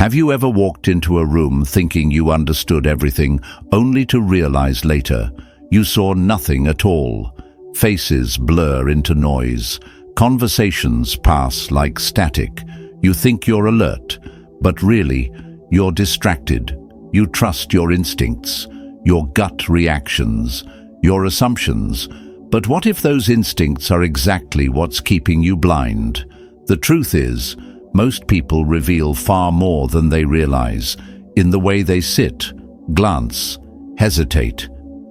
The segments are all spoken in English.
Have you ever walked into a room thinking you understood everything, only to realize later you saw nothing at all? Faces blur into noise. Conversations pass like static. You think you're alert, but really, you're distracted. You trust your instincts, your gut reactions, your assumptions. But what if those instincts are exactly what's keeping you blind? The truth is, most people reveal far more than they realize in the way they sit, glance, hesitate.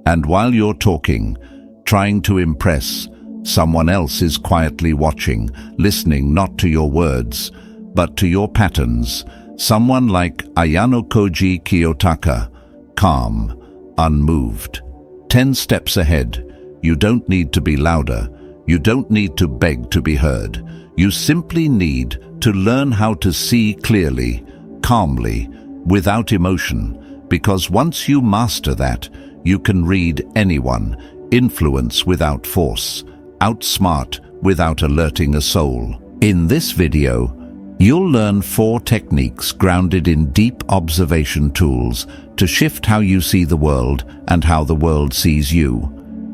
And while you're talking, trying to impress, someone else is quietly watching, listening not to your words, but to your patterns. Someone like Ayanokoji Kiyotaka, calm, unmoved. 10 steps ahead. You don't need to be louder. You don't need to beg to be heard. You simply need to learn how to see clearly, calmly, without emotion, because once you master that, you can read anyone, influence without force, outsmart without alerting a soul. In this video, you'll learn 4 techniques grounded in deep observation tools to shift how you see the world and how the world sees you.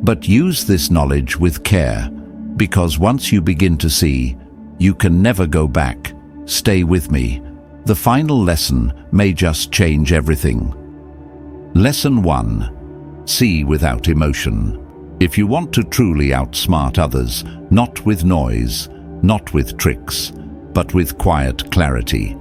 But use this knowledge with care, because once you begin to see, you can never go back. Stay with me. The final lesson may just change everything. Lesson 1. See without emotion. If you want to truly outsmart others, not with noise, not with tricks, but with quiet clarity,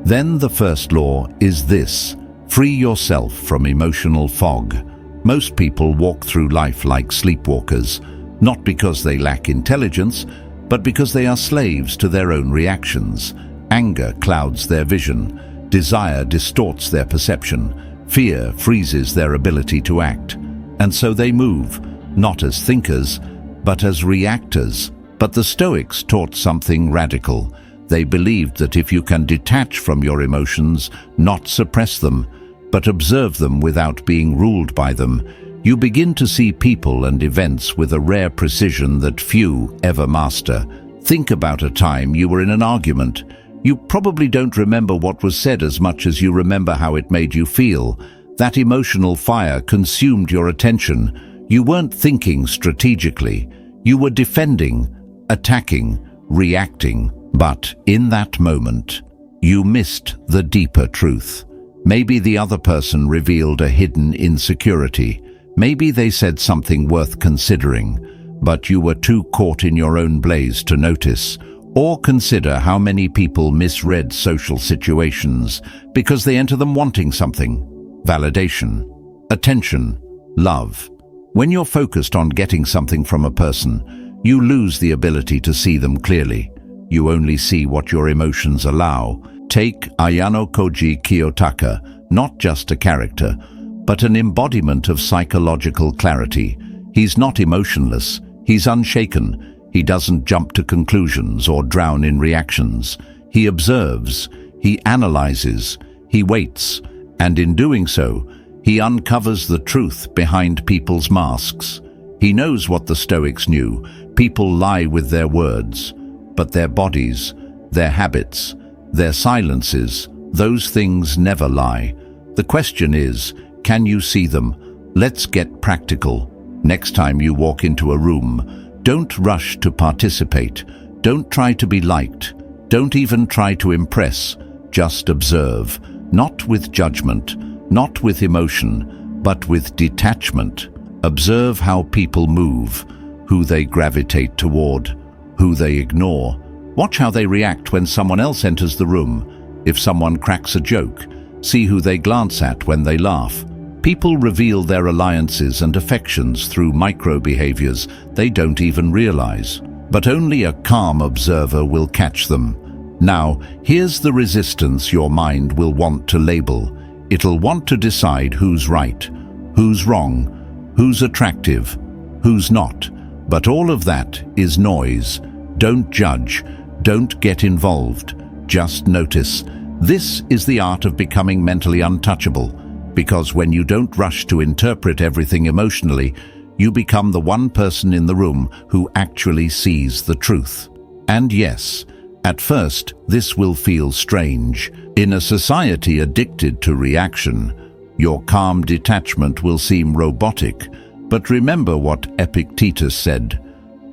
then the first law is this: free yourself from emotional fog. Most people walk through life like sleepwalkers, not because they lack intelligence, but because they are slaves to their own reactions. Anger clouds their vision, desire distorts their perception, fear freezes their ability to act. And so they move, not as thinkers, but as reactors. But the Stoics taught something radical. They believed that if you can detach from your emotions, not suppress them, but observe them without being ruled by them, you begin to see people and events with a rare precision that few ever master. Think about a time you were in an argument. You probably don't remember what was said as much as you remember how it made you feel. That emotional fire consumed your attention. You weren't thinking strategically. You were defending, attacking, reacting. But in that moment, you missed the deeper truth. Maybe the other person revealed a hidden insecurity. Maybe they said something worth considering, but you were too caught in your own blaze to notice. Or consider how many people misread social situations because they enter them wanting something: validation, attention, love. When you're focused on getting something from a person, you lose the ability to see them clearly. You only see what your emotions allow. Take Ayanokoji Kiyotaka, not just a character, but an embodiment of psychological clarity. He's not emotionless, he's unshaken. He doesn't jump to conclusions or drown in reactions. He observes, he analyzes, he waits, and in doing so, he uncovers the truth behind people's masks. He knows what the Stoics knew: people lie with their words, but their bodies, their habits, their silences, those things never lie. The question is, can you see them? Let's get practical. Next time you walk into a room, don't rush to participate. Don't try to be liked. Don't even try to impress. Just observe, not with judgment, not with emotion, but with detachment. Observe how people move, who they gravitate toward, who they ignore. Watch how they react when someone else enters the room. If someone cracks a joke, see who they glance at when they laugh. People reveal their alliances and affections through micro-behaviors they don't even realize. But only a calm observer will catch them. Now, here's the resistance your mind will want to label. It'll want to decide who's right, who's wrong, who's attractive, who's not. But all of that is noise. Don't judge. Don't get involved. Just notice. This is the art of becoming mentally untouchable. Because when you don't rush to interpret everything emotionally, you become the one person in the room who actually sees the truth. And yes, At first, this will feel strange. In a society addicted to reaction, your calm detachment will seem robotic. But remember what Epictetus said: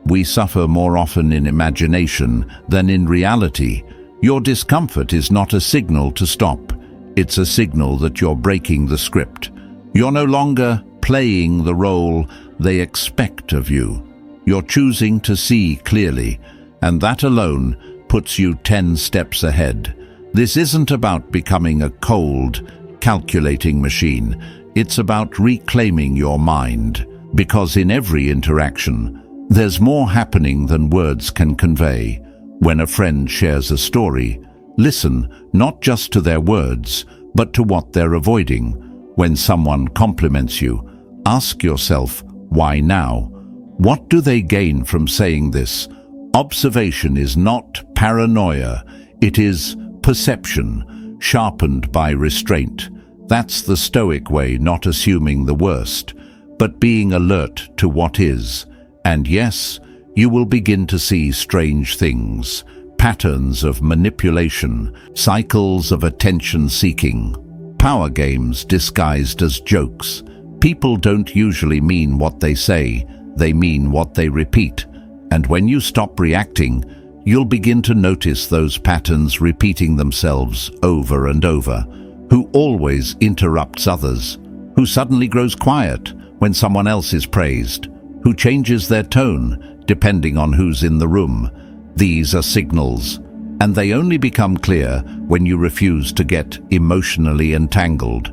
"We suffer more often in imagination than in reality." Your discomfort is not a signal to stop. It's a signal that you're breaking the script. You're no longer playing the role they expect of you. You're choosing to see clearly, and that alone puts you 10 steps ahead. This isn't about becoming a cold, calculating machine. It's about reclaiming your mind, because in every interaction, there's more happening than words can convey. When a friend shares a story, listen not just to their words, but to what they're avoiding. When someone compliments you, ask yourself, why now? What do they gain from saying this? Observation is not paranoia, it is perception, sharpened by restraint. That's the Stoic way, not assuming the worst, but being alert to what is. And yes, you will begin to see strange things, patterns of manipulation, cycles of attention-seeking, power games disguised as jokes. People don't usually mean what they say, they mean what they repeat. And when you stop reacting, you'll begin to notice those patterns repeating themselves over and over. Who always interrupts others? Who suddenly grows quiet when someone else is praised? Who changes their tone depending on who's in the room? These are signals, and they only become clear when you refuse to get emotionally entangled.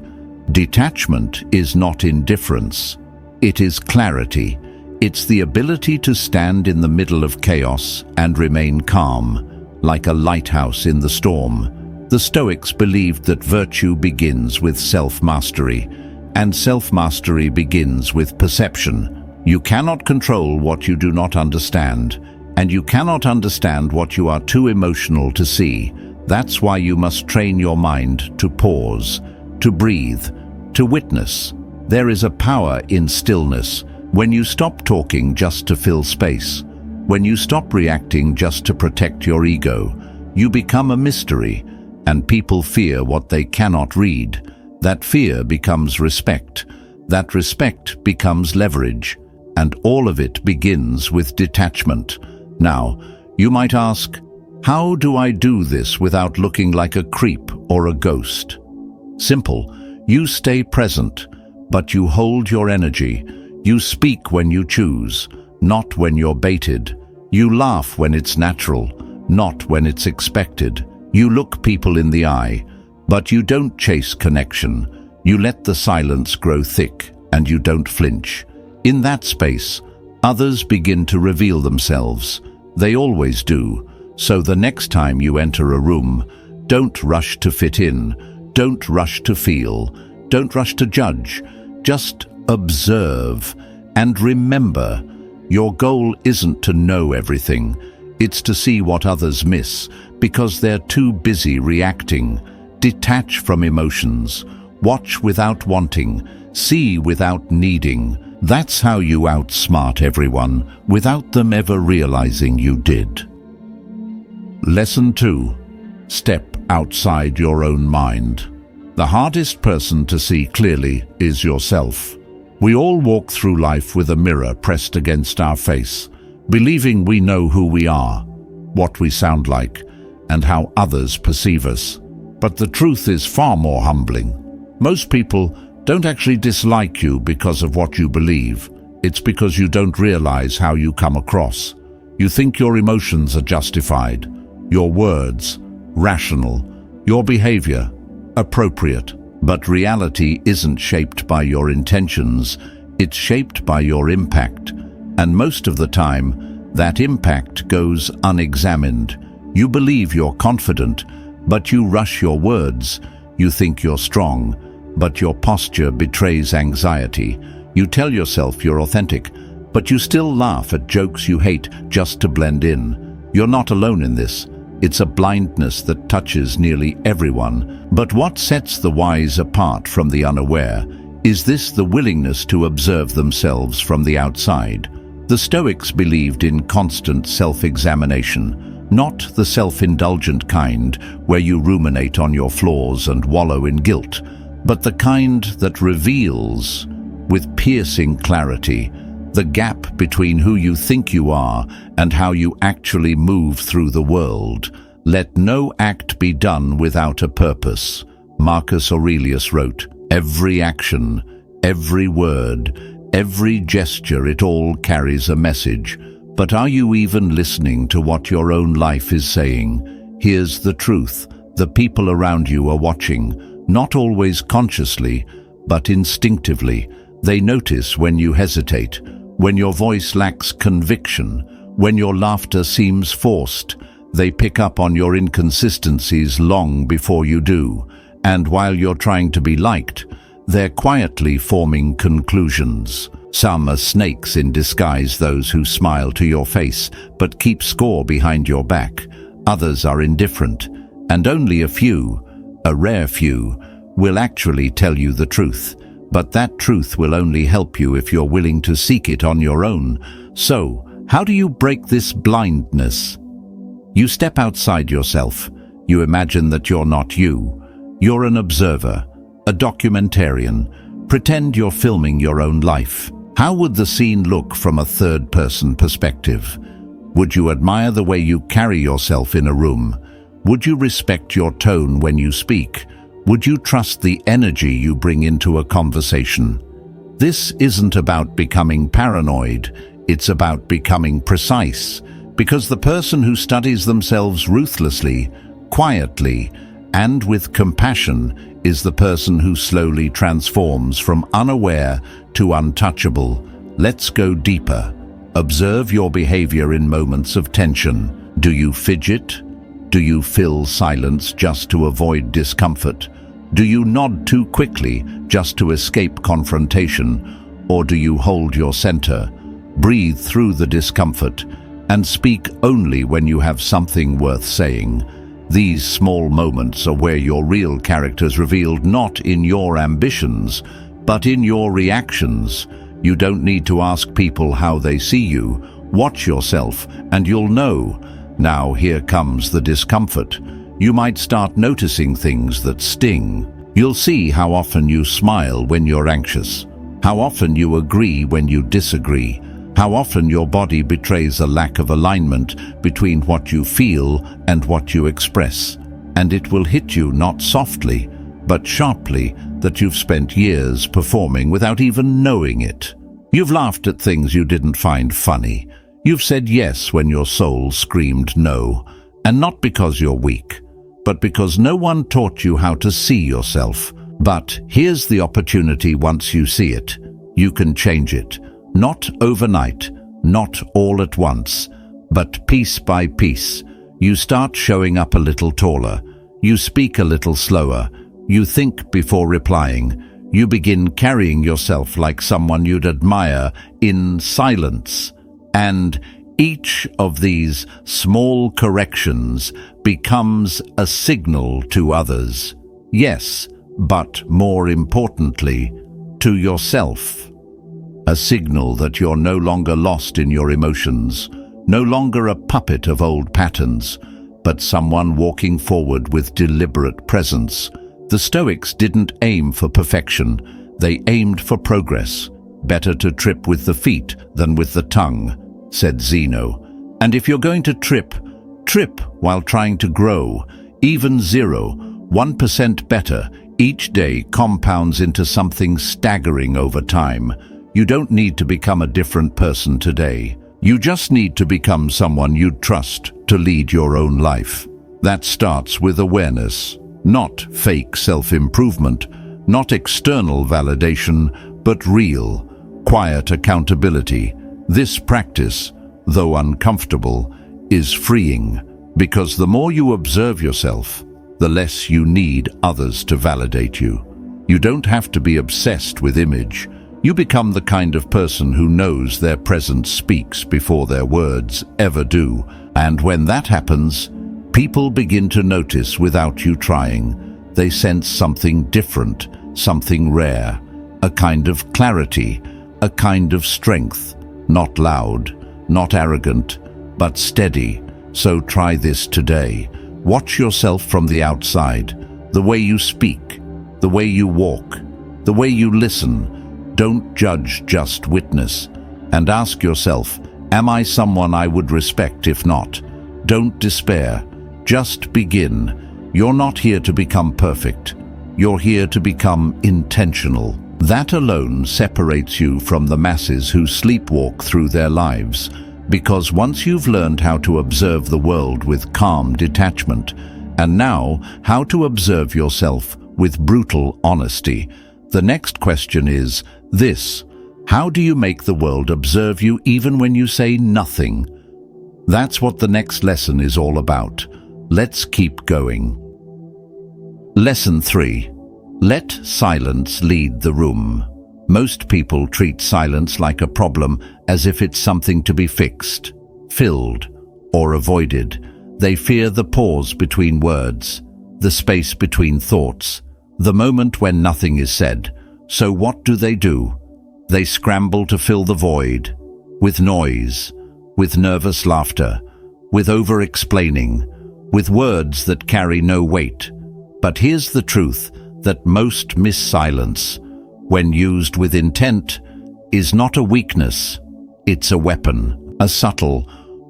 Detachment is not indifference. It is clarity. It's the ability to stand in the middle of chaos and remain calm, like a lighthouse in the storm. The Stoics believed that virtue begins with self-mastery, and self-mastery begins with perception. You cannot control what you do not understand, and you cannot understand what you are too emotional to see. That's why you must train your mind to pause, to breathe, to witness. There is a power in stillness. When you stop talking just to fill space, when you stop reacting just to protect your ego, you become a mystery, and people fear what they cannot read. That fear becomes respect. That respect becomes leverage. And all of it begins with detachment. Now, you might ask, how do I do this without looking like a creep or a ghost? Simple. You stay present, but you hold your energy. You speak when you choose, not when you're baited. You laugh when it's natural, not when it's expected. You look people in the eye, but you don't chase connection. You let the silence grow thick, and you don't flinch. In that space, others begin to reveal themselves. They always do. So the next time you enter a room, don't rush to fit in. Don't rush to feel. Don't rush to judge. Just observe. And remember, your goal isn't to know everything. It's to see what others miss, because they're too busy reacting. Detach from emotions. Watch without wanting. See without needing. That's how you outsmart everyone, without them ever realizing you did. Lesson 2. Step outside your own mind. The hardest person to see clearly is yourself. We all walk through life with a mirror pressed against our face, believing we know who we are, what we sound like, and how others perceive us. But the truth is far more humbling. Most people don't actually dislike you because of what you believe. It's because you don't realize how you come across. You think your emotions are justified, your words rational, your behavior appropriate. But reality isn't shaped by your intentions, it's shaped by your impact. And most of the time, that impact goes unexamined. You believe you're confident, but you rush your words. You think you're strong, but your posture betrays anxiety. You tell yourself you're authentic, but you still laugh at jokes you hate just to blend in. You're not alone in this. It's a blindness that touches nearly everyone. But what sets the wise apart from the unaware is the willingness to observe themselves from the outside. The Stoics believed in constant self-examination. Not the self-indulgent kind where you ruminate on your flaws and wallow in guilt, but the kind that reveals, with piercing clarity, the gap between who you think you are and how you actually move through the world. Let no act be done without a purpose. Marcus Aurelius wrote, "Every action, every word, every gesture, it all carries a message. But are you even listening to what your own life is saying? Here's the truth. The people around you are watching, not always consciously, but instinctively. They notice when you hesitate, when your voice lacks conviction, when your laughter seems forced. They pick up on your inconsistencies long before you do. And while you're trying to be liked, they're quietly forming conclusions. Some are snakes in disguise, those who smile to your face but keep score behind your back. Others are indifferent, and only a few, a rare few, will actually tell you the truth. But that truth will only help you if you're willing to seek it on your own. So, how do you break this blindness? You step outside yourself. You imagine that you're not you. You're an observer, a documentarian. Pretend you're filming your own life. How would the scene look from a third-person perspective? Would you admire the way you carry yourself in a room? Would you respect your tone when you speak? Would you trust the energy you bring into a conversation? This isn't about becoming paranoid. It's about becoming precise. Because the person who studies themselves ruthlessly, quietly, and with compassion is the person who slowly transforms from unaware to untouchable. Let's go deeper. Observe your behavior in moments of tension. Do you fidget? Do you fill silence just to avoid discomfort? Do you nod too quickly just to escape confrontation? Or do you hold your center, breathe through the discomfort, and speak only when you have something worth saying? These small moments are where your real character is revealed, not in your ambitions, but in your reactions. You don't need to ask people how they see you. Watch yourself, and you'll know. Now here comes the discomfort. You might start noticing things that sting. You'll see how often you smile when you're anxious, how often you agree when you disagree, how often your body betrays a lack of alignment between what you feel and what you express. And it will hit you not softly, but sharply, that you've spent years performing without even knowing it. You've laughed at things you didn't find funny. You've said yes when your soul screamed no, and not because you're weak, but because no one taught you how to see yourself. But here's the opportunity. Once you see it, you can change it. Not overnight, not all at once, but piece by piece. You start showing up a little taller. You speak a little slower. You think before replying. You begin carrying yourself like someone you'd admire in silence. And each of these small corrections becomes a signal to others. Yes, but more importantly, to yourself. A signal that you're no longer lost in your emotions, no longer a puppet of old patterns, but someone walking forward with deliberate presence. The Stoics didn't aim for perfection, they aimed for progress. Better to trip with the feet than with the tongue, said Zeno. And if you're going to trip, trip while trying to grow. Even 1% better each day compounds into something staggering over time. You don't need to become a different person today. You just need to become someone you'd trust to lead your own life. That starts with awareness, not fake self-improvement, not external validation, but real, quiet accountability. This practice, though uncomfortable, is freeing, because the more you observe yourself, the less you need others to validate you. You don't have to be obsessed with image. You become the kind of person who knows their presence speaks before their words ever do. And when that happens, people begin to notice without you trying. They sense something different, something rare, a kind of clarity, a kind of strength, not loud, not arrogant, but steady, So try this today. Watch yourself from the outside, the way you speak, the way you walk, the way you listen. Don't judge, just witness. And ask yourself, am I someone I would respect if not? Don't despair. Just begin. You're not here to become perfect. You're here to become intentional. That alone separates you from the masses who sleepwalk through their lives. Because once you've learned how to observe the world with calm detachment, and now how to observe yourself with brutal honesty, the next question is this: how do you make the world observe you even when you say nothing? That's what the next lesson is all about. Let's keep going. Lesson 3. Let silence lead the room. Most people treat silence like a problem, as if it's something to be fixed, filled, or avoided. They fear the pause between words, the space between thoughts, the moment when nothing is said. So what do? They scramble to fill the void, with noise, with nervous laughter, with over-explaining, with words that carry no weight. But here's the truth, that most miss silence, when used with intent, is not a weakness. It's a weapon, a subtle,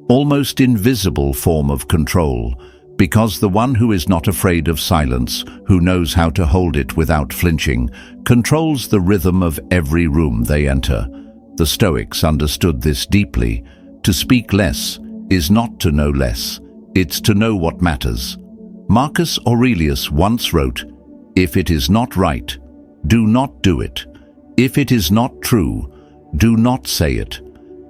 almost invisible form of control, because the one who is not afraid of silence, who knows how to hold it without flinching, controls the rhythm of every room they enter. The Stoics understood this deeply. To speak less is not to know less, it's to know what matters. Marcus Aurelius once wrote, "If it is not right, do not do it. If it is not true, do not say it."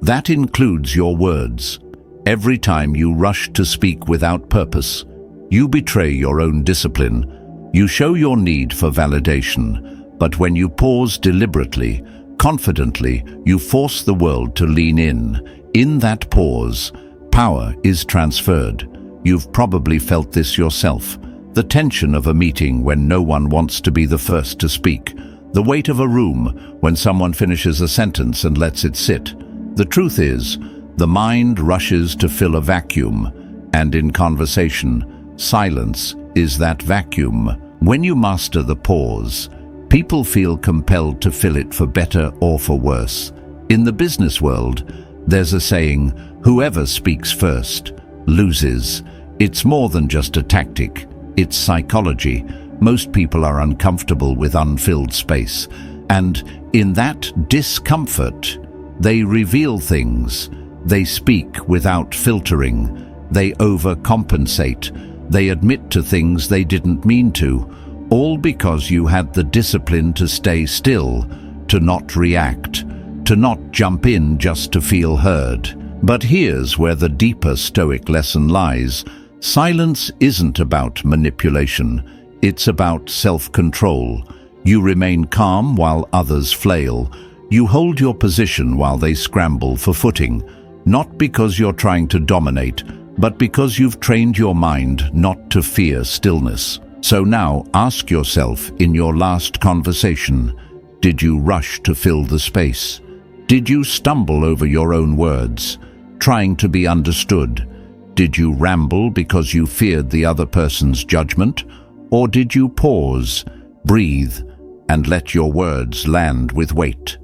That includes your words. Every time you rush to speak without purpose, you betray your own discipline. You show your need for validation. But when you pause deliberately, confidently, you force the world to lean in. In that pause, power is transferred. You've probably felt this yourself. The tension of a meeting when no one wants to be the first to speak. The weight of a room when someone finishes a sentence and lets it sit. The truth is, the mind rushes to fill a vacuum, and in conversation, silence is that vacuum. When you master the pause, people feel compelled to fill it for better or for worse. In the business world, there's a saying, whoever speaks first loses. It's more than just a tactic. It's psychology. Most people are uncomfortable with unfilled space, and in that discomfort, they reveal things. They speak without filtering. They overcompensate. They admit to things they didn't mean to, all because you had the discipline to stay still, to not react, to not jump in just to feel heard. But here's where the deeper Stoic lesson lies. Silence isn't about manipulation, it's about self-control. You remain calm while others flail. You hold your position while they scramble for footing, not because you're trying to dominate, but because you've trained your mind not to fear stillness. So now ask yourself, in your last conversation, did you rush to fill the space? Did you stumble over your own words, trying to be understood? Did you ramble because you feared the other person's judgment? Or did you pause, breathe, and let your words land with weight?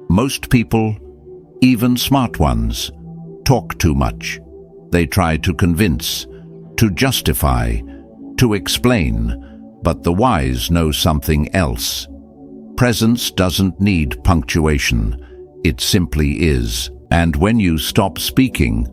Most people, even smart ones, talk too much. They try to convince, to justify, to explain, but the wise know something else. Presence doesn't need punctuation. It simply is. And when you stop speaking,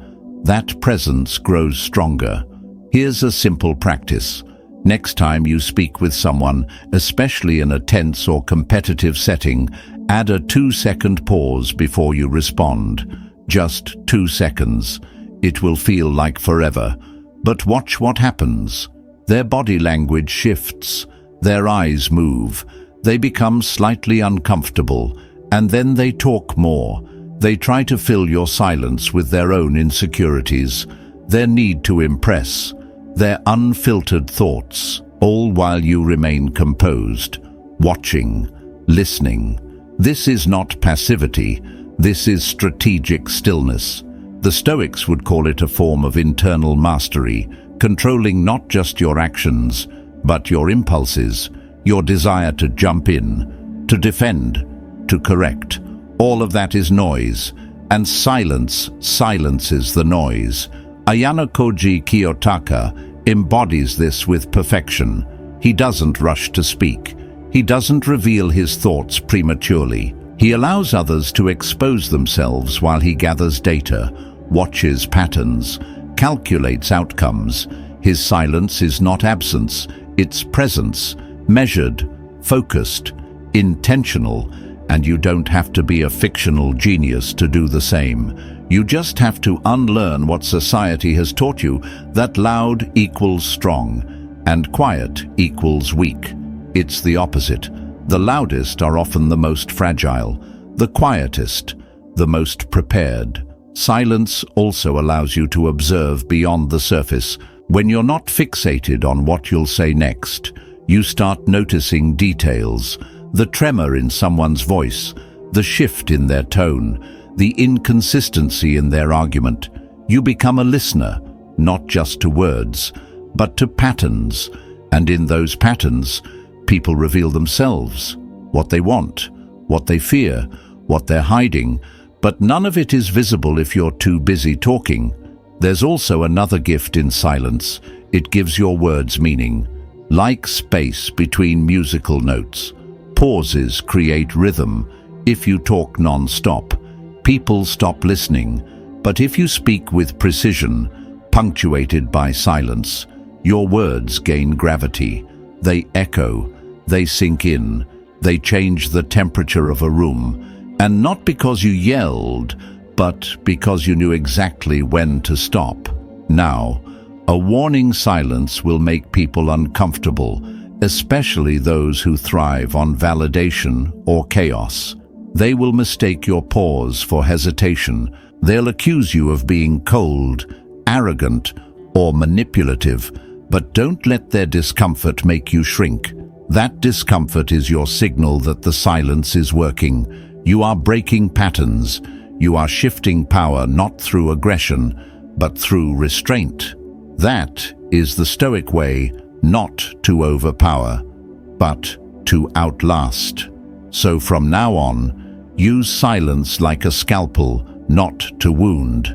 that presence grows stronger. Here's a simple practice. Next time you speak with someone, especially in a tense or competitive setting, add a 2-second pause before you respond. Just 2 seconds. It will feel like forever. But watch what happens. Their body language shifts. Their eyes move. They become slightly uncomfortable. And then they talk more. They try to fill your silence with their own insecurities, their need to impress, their unfiltered thoughts, all while you remain composed, watching, listening. This is not passivity. This is strategic stillness. The Stoics would call it a form of internal mastery, controlling not just your actions, but your impulses, your desire to jump in, to defend, to correct. All of that is noise, and silence silences the noise. Ayanokoji Kiyotaka embodies this with perfection. He doesn't rush to speak. He doesn't reveal his thoughts prematurely. He allows others to expose themselves while he gathers data, watches patterns, calculates outcomes. His silence is not absence, it's presence, measured, focused, intentional, and you don't have to be a fictional genius to do the same. You just have to unlearn what society has taught you, that loud equals strong, and quiet equals weak. It's the opposite. The loudest are often the most fragile, the quietest, the most prepared. Silence also allows you to observe beyond the surface. When you're not fixated on what you'll say next, you start noticing details, the tremor in someone's voice, the shift in their tone, the inconsistency in their argument. You become a listener, not just to words, but to patterns. And in those patterns, people reveal themselves, what they want, what they fear, what they're hiding, but none of it is visible if you're too busy talking. There's also another gift in silence. It gives your words meaning. Like space between musical notes, pauses create rhythm. If you talk non-stop, people stop listening. But if you speak with precision, punctuated by silence, your words gain gravity. They echo, they sink in, they change the temperature of a room. And not because you yelled, but because you knew exactly when to stop. Now, a warning silence will make people uncomfortable, especially those who thrive on validation or chaos. They will mistake your pause for hesitation. They'll accuse you of being cold, arrogant, or manipulative, but don't let their discomfort make you shrink. That discomfort is your signal that the silence is working. You are breaking patterns. You are shifting power not through aggression, but through restraint. That is the Stoic way, not to overpower, but to outlast. So from now on, use silence like a scalpel, not to wound,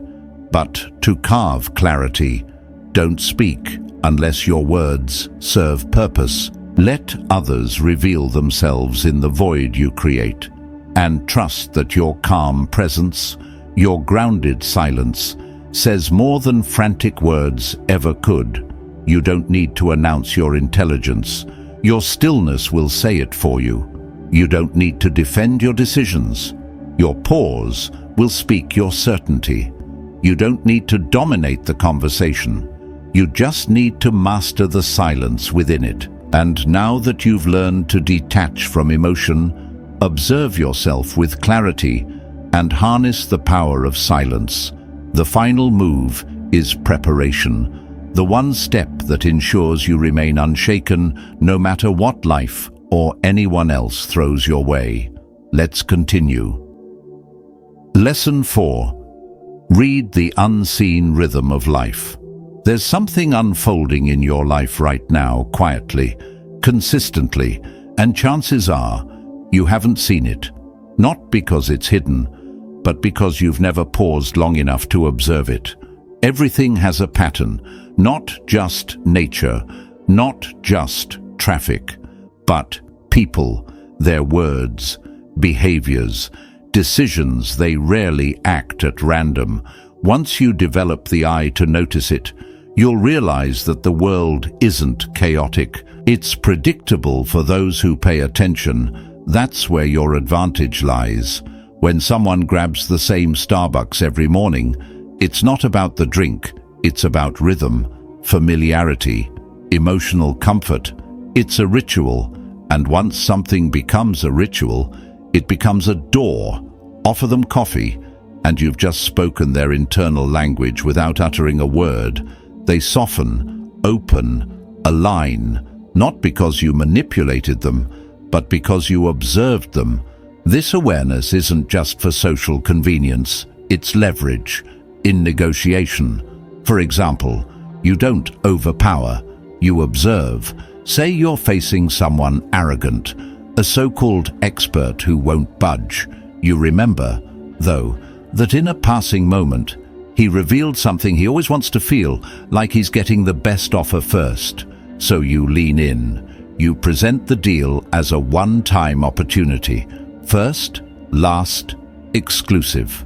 but to carve clarity. Don't speak unless your words serve purpose. Let others reveal themselves in the void you create. And trust that your calm presence, your grounded silence, says more than frantic words ever could. You don't need to announce your intelligence. Your stillness will say it for you. You don't need to defend your decisions. Your pause will speak your certainty. You don't need to dominate the conversation. You just need to master the silence within it. And now that you've learned to detach from emotion, observe yourself with clarity and harness the power of silence. The final move is preparation, the one step that ensures you remain unshaken no matter what life or anyone else throws your way. Let's continue. Lesson 4. Read the unseen rhythm of life. There's something unfolding in your life right now, quietly, consistently, and chances are you haven't seen it. Not because it's hidden, but because you've never paused long enough to observe it. Everything has a pattern, not just nature, not just traffic, but people, their words, behaviors, decisions. They rarely act at random. Once you develop the eye to notice it, you'll realize that the world isn't chaotic. It's predictable for those who pay attention. That's where your advantage lies. When someone grabs the same Starbucks every morning, it's not about the drink, it's about rhythm, familiarity, emotional comfort. It's a ritual, and once something becomes a ritual, it becomes a door. Offer them coffee, and you've just spoken their internal language without uttering a word. They soften, open, align, not because you manipulated them, but because you observed them. This awareness isn't just for social convenience, it's leverage. in negotiation. For example, you don't overpower, you observe. Say you're facing someone arrogant, a so-called expert who won't budge. You remember, though, that in a passing moment, he revealed something he always wants to feel, like he's getting the best offer first. So you lean in. You present the deal as a one-time opportunity. First, last, exclusive.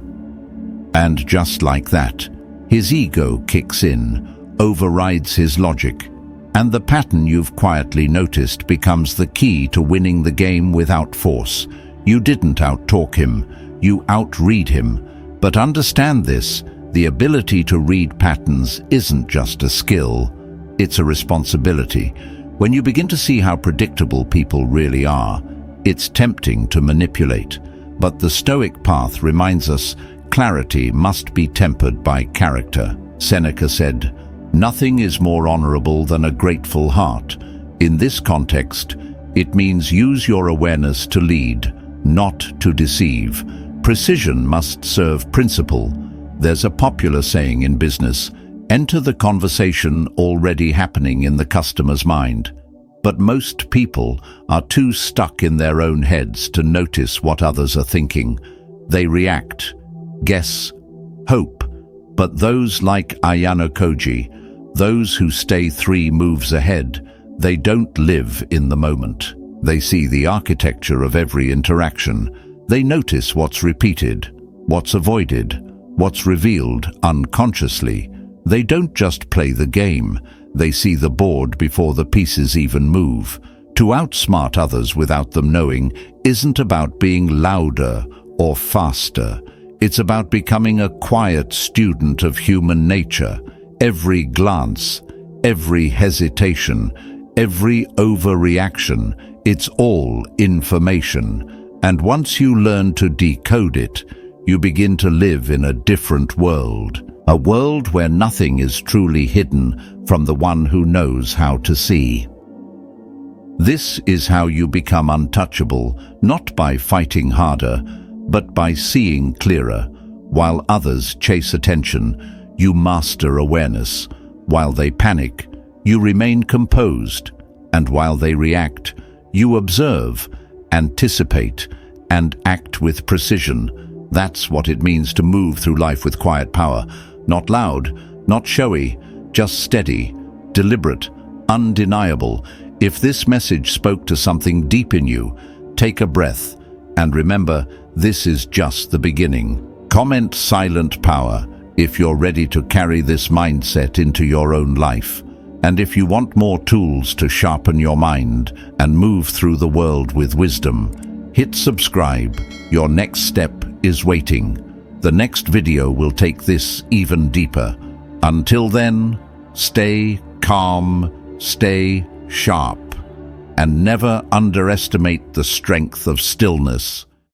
And just like that, his ego kicks in, overrides his logic, and the pattern you've quietly noticed becomes the key to winning the game without force. You didn't out-talk him, you out-read him. But understand this, the ability to read patterns isn't just a skill, it's a responsibility. When you begin to see how predictable people really are, it's tempting to manipulate. But the Stoic path reminds us clarity must be tempered by character. Seneca said, "Nothing is more honorable than a grateful heart." In this context, it means use your awareness to lead, not to deceive. Precision must serve principle. There's a popular saying in business, enter the conversation already happening in the customer's mind. But most people are too stuck in their own heads to notice what others are thinking. They react, guess, hope. But those like Ayanokoji, those who stay 3 moves ahead, they don't live in the moment. They see the architecture of every interaction. They notice what's repeated, what's avoided, what's revealed unconsciously. They don't just play the game, they see the board before the pieces even move. To outsmart others without them knowing isn't about being louder or faster. It's about becoming a quiet student of human nature. Every glance, every hesitation, every overreaction, it's all information. And once you learn to decode it, you begin to live in a different world. A world where nothing is truly hidden from the one who knows how to see. This is how you become untouchable, not by fighting harder, but by seeing clearer. While others chase attention, you master awareness. While they panic, you remain composed. And while they react, you observe, anticipate, and act with precision. That's what it means to move through life with quiet power. Not loud, not showy, just steady, deliberate, undeniable. If this message spoke to something deep in you, take a breath and remember, this is just the beginning. Comment silent power if you're ready to carry this mindset into your own life. And if you want more tools to sharpen your mind and move through the world with wisdom, hit subscribe. Your next step is waiting. The next video will take this even deeper. Until then, stay calm, stay sharp, and never underestimate the strength of stillness.